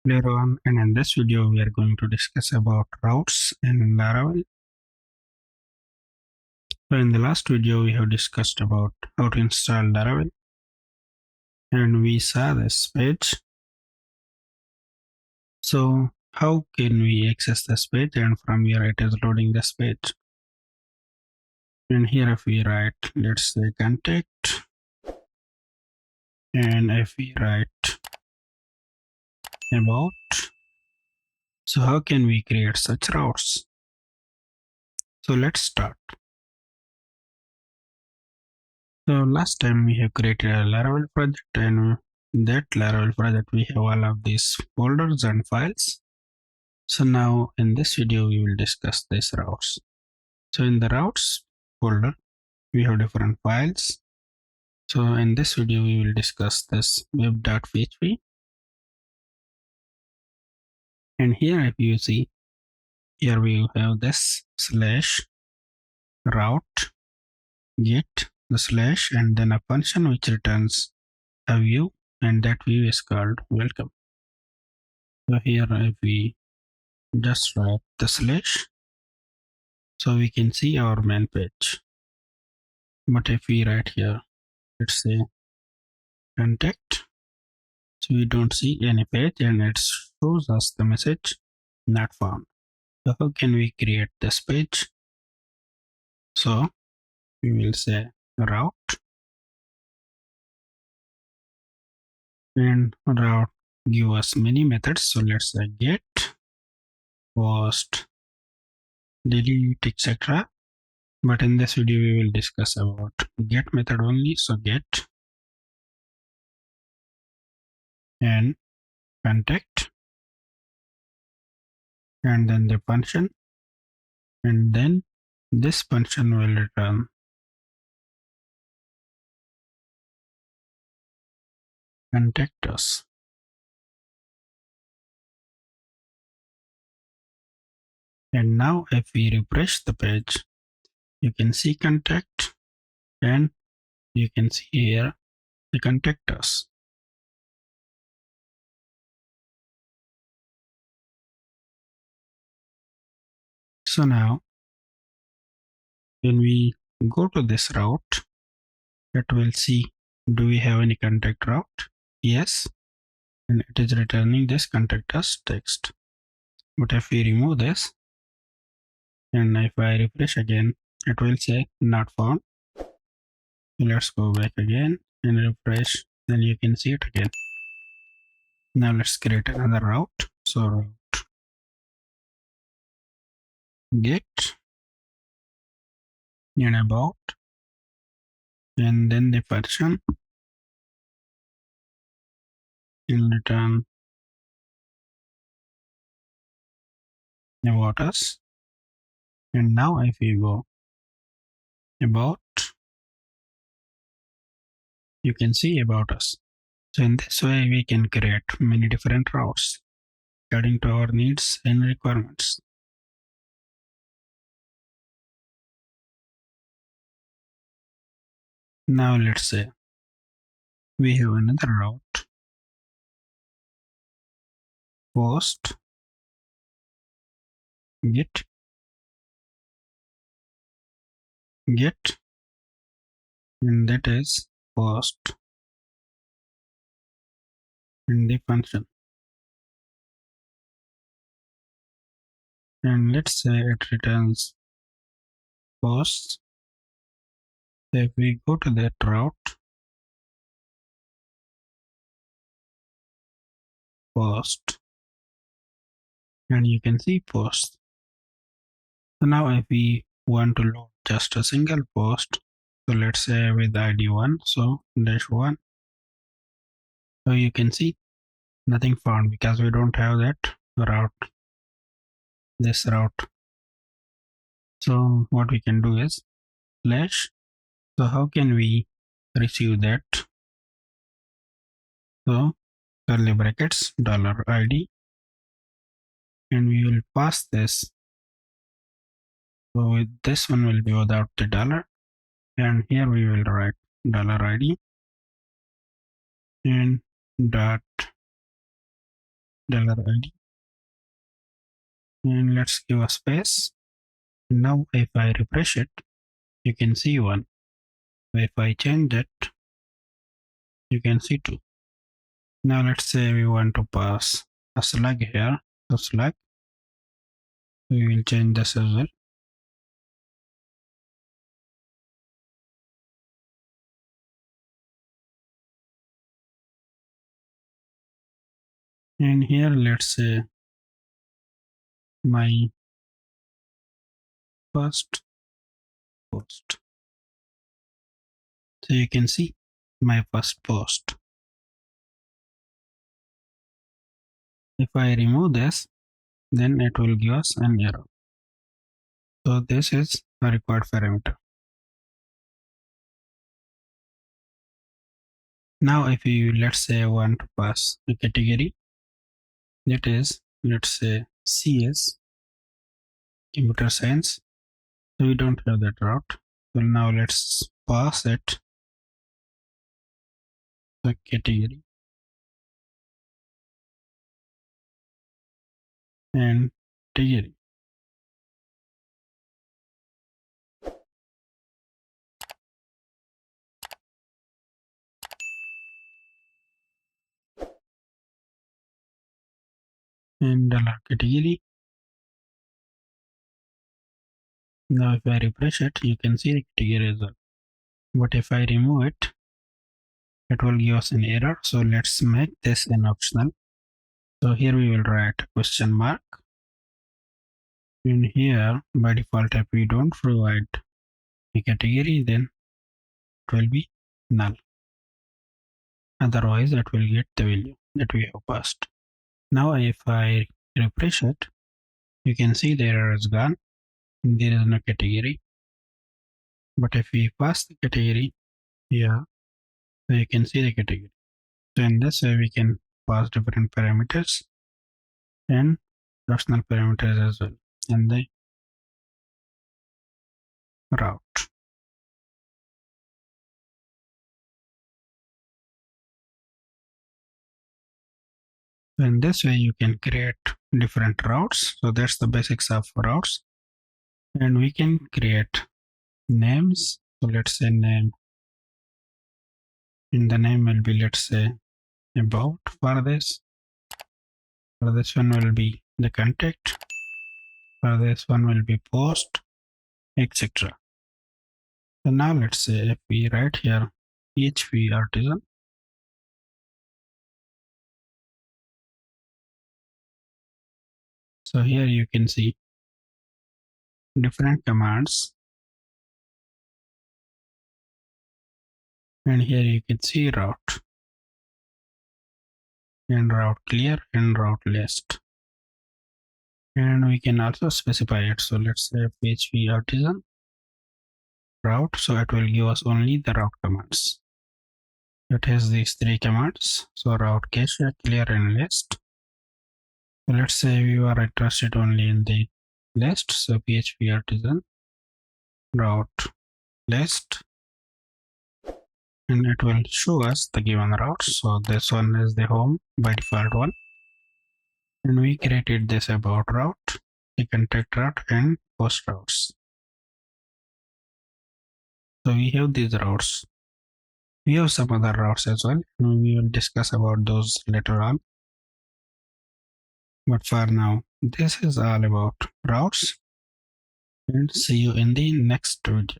Hello everyone, and in this video we are going to discuss about routes in Laravel. So in the last video we have discussed about how to install Laravel, and we saw this page. So how can we access this page, and from here it is loading this page. And here if we write, let's say contact, and if we write about, so how can we create such routes? So let's start. So last time we have created a Laravel project, and in that Laravel project we have all of these folders and files. So now in this video we will discuss these routes. So in the routes folder we have different files. So in this video we will discuss this web.php, and here if you see, here we have this slash route get the slash and then a function which returns a view, and that view is called welcome. So here if we just write the slash, so we can see our main page. But if we write here, let's say contact, so we don't see any page and it shows us the message not found. So how can we create this page? So we will say route, and route give us many methods. So let's say get, post, delete, etc. But in this video we will discuss about get method only. So get and contact, and then the function, and then this function will return contact us. And now if we refresh the page, you can see contact, and you can see here the contact us. So now when we go to this route, it will see, do we have any contact route? Yes, and it is returning this contact us text. But if we remove this, and if I refresh again, it will say not found. Let's go back again and refresh, then you can see it again. Now let's create another route. So route get and about, and then the function will return about us. And now if we go about, you can see about us. So in this way we can create many different routes according to our needs and requirements. Now let's say we have another route, post get, and that is post in the function. And let's say it returns post. So if we go to that route, post, and you can see post. So now if we want to load just a single post, so let's say with ID 1, so -1, so you can see nothing found because we don't have that route, this route. So what we can do is slash. So how can we receive that? So curly brackets $ID, and we will pass this. So with this one will be without the dollar, and here we will write $ID and dot $ID, and let's give a space. Now if I refresh it, you can see 1. If I change it, you can see 2. Now let's say we want to pass a slug here. So slug, we will change this as well. And here let's say my first post. So you can see my first post. If I remove this, then it will give us an error. So this is a required parameter. Now if you, let's say, want to pass a category, that is, let's say CS, computer science. So we don't have that route. So now let's pass it the category and category. And $category. Now if I refresh it, you can see the category as well. But if I remove it, it will give us an error. So let's make this an optional. So here we will write question mark. And here by default, if we don't provide a category, then it will be null. Otherwise, it will get the value that we have passed. Now if I refresh it, you can see the error is gone. There is no category. But if we pass the category here, so you can see the category. So in this way, we can pass different parameters and optional parameters as well in the route. So in this way, you can create different routes. So that's the basics of routes. And we can create names. So let's say name. In the name will be, let's say, about for this. For this one will be the contact. For this one will be post, etc. So now let's say if we write here PHP artisan. So here you can see different commands. And here you can see route and route clear and route list. And we can also specify it. So let's say PHP artisan route. So it will give us only the route commands. It has these 3 commands. So route cache, clear, and list. So let's say we are interested only in the list. So PHP artisan route list. And it will show us the given routes. So this one is the home by default one. And we created this about route, the contact route, and post routes. So we have these routes. We have some other routes as well, and we will discuss about those later on. But for now, this is all about routes, and see you in the next video.